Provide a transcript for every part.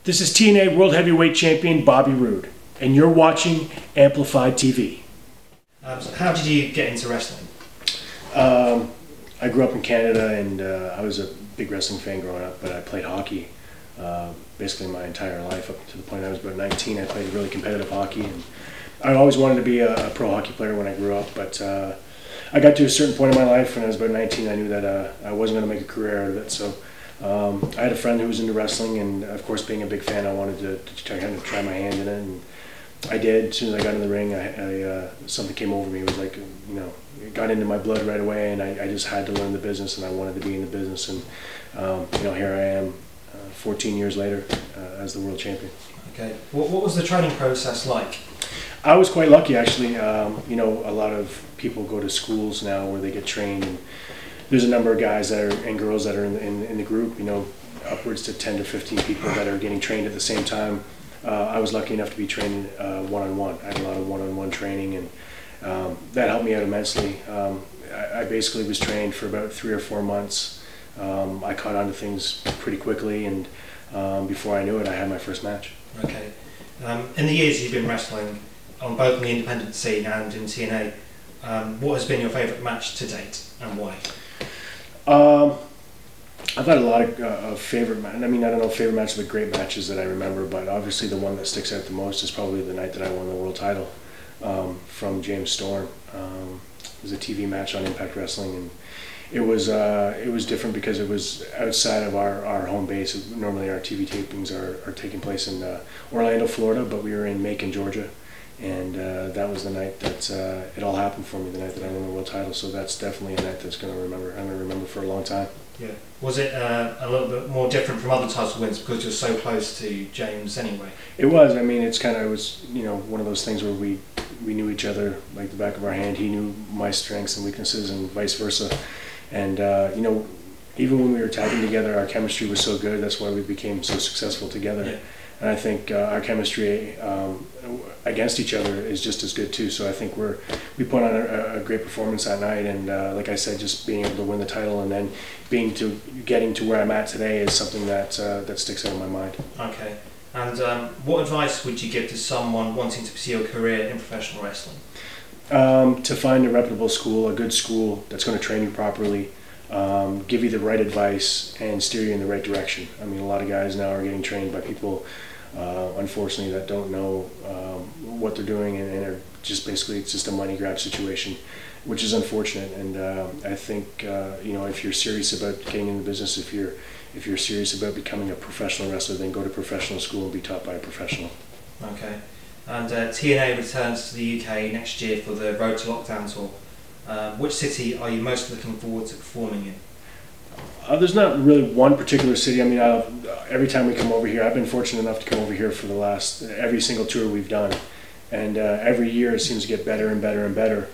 This is TNA World Heavyweight Champion Bobby Roode, and you're watching Amplified TV. So how did you get into wrestling? I grew up in Canada, and I was a big wrestling fan growing up, but I played hockey basically my entire life up to the point I was about 19. I played really competitive hockey, and I always wanted to be a pro hockey player when I grew up, but I got to a certain point in my life when I was about 19. I knew that I wasn't going to make a career out of it, so I had a friend who was into wrestling, and of course, being a big fan, I wanted to try my hand in it, and I did. As soon as I got in the ring, something came over me. It was like, it got into my blood right away, and I just had to learn the business, and I wanted to be in the business, and here I am 14 years later as the world champion. Okay. What was the training process like? I was quite lucky, actually. A lot of people go to schools now where they get trained, and there's a number of guys and girls that are in the group, upwards to 10 to 15 people that are getting trained at the same time. I was lucky enough to be trained one-on-one. I had a lot of one-on-one training, and that helped me out immensely. I basically was trained for about 3 or 4 months. I caught on to things pretty quickly, and before I knew it, I had my first match. Okay. In the years you've been wrestling, on both the independent scene and in TNA, what has been your favourite match to date, and why? I've had a lot of favorite matches. I don't know favorite matches, but great matches that I remember, but obviously the one that sticks out the most is probably the night that I won the world title from James Storm. It was a TV match on Impact Wrestling, and it was different because it was outside of our home base. Normally our TV tapings are taking place in Orlando, Florida, but we were in Macon, Georgia, and that was the night that it all happened for me, the night that I won the world title. So that's definitely a night that's I'm going to remember for a long time. Yeah. Was it a little bit more different from other title wins because you're so close to James anyway? It was. It was one of those things where we knew each other like the back of our hand. He knew my strengths and weaknesses, and vice versa. And even when we were tagging together, our chemistry was so good. That's why we became so successful together. Yeah. And I think our chemistry against each other is just as good too. So I think we put on a great performance that night, and like I said, just being able to win the title and then getting to where I'm at today is something that sticks out in my mind. Okay. And what advice would you give to someone wanting to pursue a career in professional wrestling? To find a reputable school, a good school that's going to train you properly, give you the right advice, and steer you in the right direction. A lot of guys now are getting trained by people, unfortunately, that don't know what they're doing, and are just basically, it's just a money grab situation, which is unfortunate. And I think if you're serious about getting in the business, if you're serious about becoming a professional wrestler, then go to professional school and be taught by a professional. Okay. And TNA returns to the UK next year for the Road to Lockdown tour. Which city are you most looking forward to performing in? There's not really one particular city. Every time we come over here, I've been fortunate enough to come over here for every single tour we've done, and every year it seems to get better and better and better.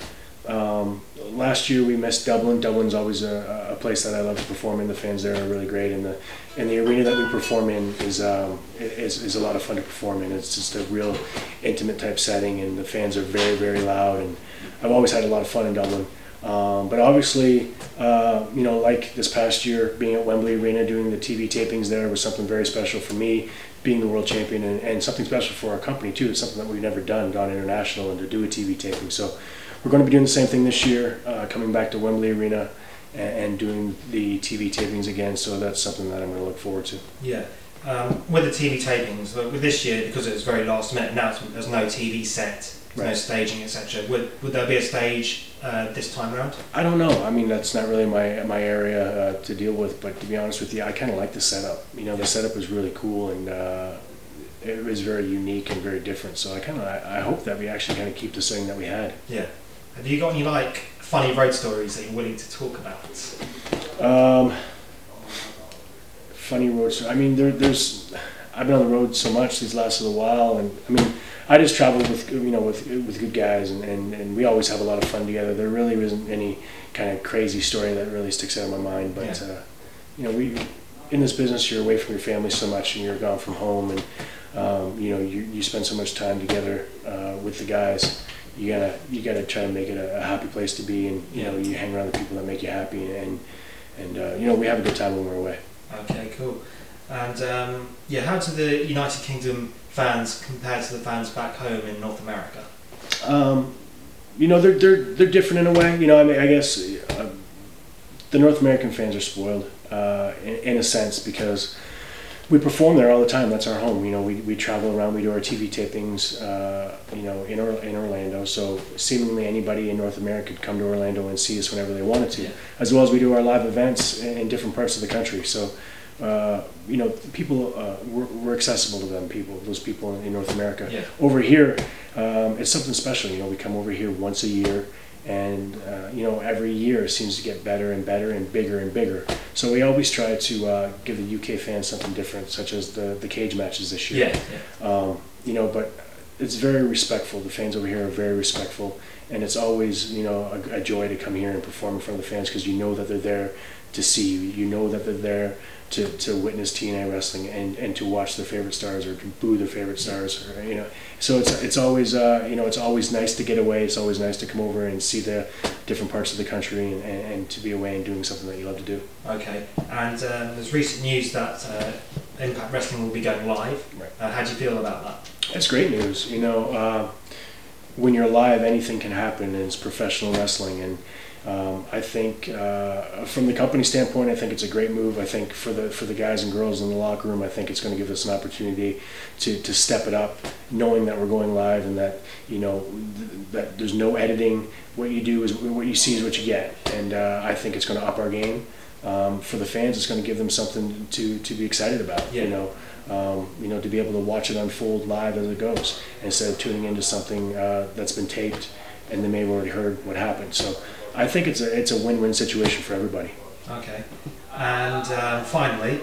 Last year we missed Dublin. Dublin's always a place that I love to perform in. The fans there are really great, and the arena that we perform in is a lot of fun to perform in. It's just a real intimate type setting, and the fans are very, very loud, and I've always had a lot of fun in Dublin. But obviously, like this past year, being at Wembley Arena doing the TV tapings there was something very special for me, being the world champion, and something special for our company too. It's something that we've never gone international, and to do a TV taping. So we're going to be doing the same thing this year, coming back to Wembley Arena and doing the TV tapings again. So that's something that I'm going to look forward to. Yeah. With the TV tapings, with this year, because it was very last minute announcement, there's no TV set, right, no staging, etc. Would there be a stage this time around? I don't know. That's not really my area to deal with. But to be honest with you, I kind of like the setup. The setup was really cool, and it was very unique and very different. So I hope that we actually kind of keep the thing that we had. Yeah. Have you got any funny road stories that you're willing to talk about? Funny road stories. There's. I've been on the road so much these last little while, and I just travel with with good guys, and we always have a lot of fun together. There really isn't any kind of crazy story that really sticks out in my mind. But we in this business, you're away from your family so much, and you're gone from home, and you spend so much time together with the guys. You gotta try to make it a happy place to be, and you hang around the people that make you happy, and we have a good time when we're away. Okay, cool. And yeah, how do the United Kingdom fans compare to the fans back home in North America? You know, they're different in a way. You know, I mean, I guess the North American fans are spoiled in a sense because we perform there all the time. That's our home. You know, we travel around. We do our TV tapings, you know, in Orlando. So seemingly anybody in North America could come to Orlando and see us whenever they wanted to, as well as we do our live events in different parts of the country. So, you know, people, we're accessible to them. Those people in North America. Yeah. Over here, it's something special. You know, we come over here once a year. And you know, every year it seems to get better and better and bigger. So we always try to give the UK fans something different, such as the cage matches this year. You know, but it's very respectful. The fans over here are very respectful, and it's always, you know, a joy to come here and perform in front of the fans because you know that they're there to see you. You know that they're there to witness TNA wrestling and to watch their favorite stars or to boo their favorite stars, or, you know. So it's always you know, it's always nice to get away. It's always nice to come over and see the different parts of the country and to be away and doing something that you love to do. Okay, and there's recent news that Impact Wrestling will be going live. Right. How do you feel about that? That's great news. You know, when you're live, anything can happen, and it's professional wrestling. And I think from the company standpoint, I think it's a great move. I think for the guys and girls in the locker room, I think it's going to give us an opportunity to step it up, knowing that we're going live and that, you know, that there's no editing. What you do is what you see is what you get, and I think it's going to up our game. For the fans, it's going to give them something to be excited about. Yeah. You know, to be able to watch it unfold live as it goes instead of tuning into something that's been taped and they may have already heard what happened. So I think it's a win-win situation for everybody. Okay, and finally,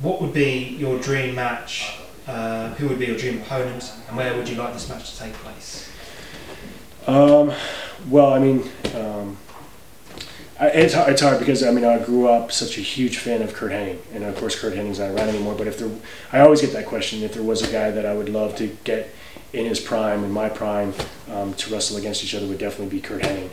what would be your dream match? Who would be your dream opponent, and where would you like this match to take place? Well, I mean, it's hard because I mean I grew up such a huge fan of Curt Hennig, and of course Curt Hennig's not around anymore. But I always get that question: if there was a guy that I would love to get in his prime, in my prime, to wrestle against each other, would definitely be Curt Hennig.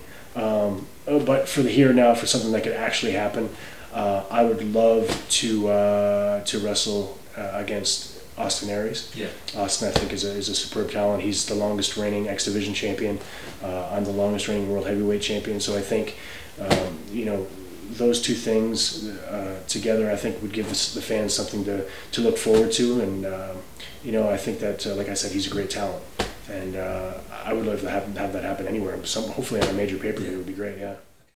But for the here and now, for something that could actually happen, I would love to wrestle against Austin Aries. Yeah. Austin, I think, is a superb talent. He's the longest reigning X Division champion. I'm the longest reigning World Heavyweight champion. So I think, you know, those two things together, I think, would give the fans something to look forward to. And you know, I think that, like I said, he's a great talent. And I would love to have that happen anywhere. Hopefully on a major pay-per-view would be great. Yeah.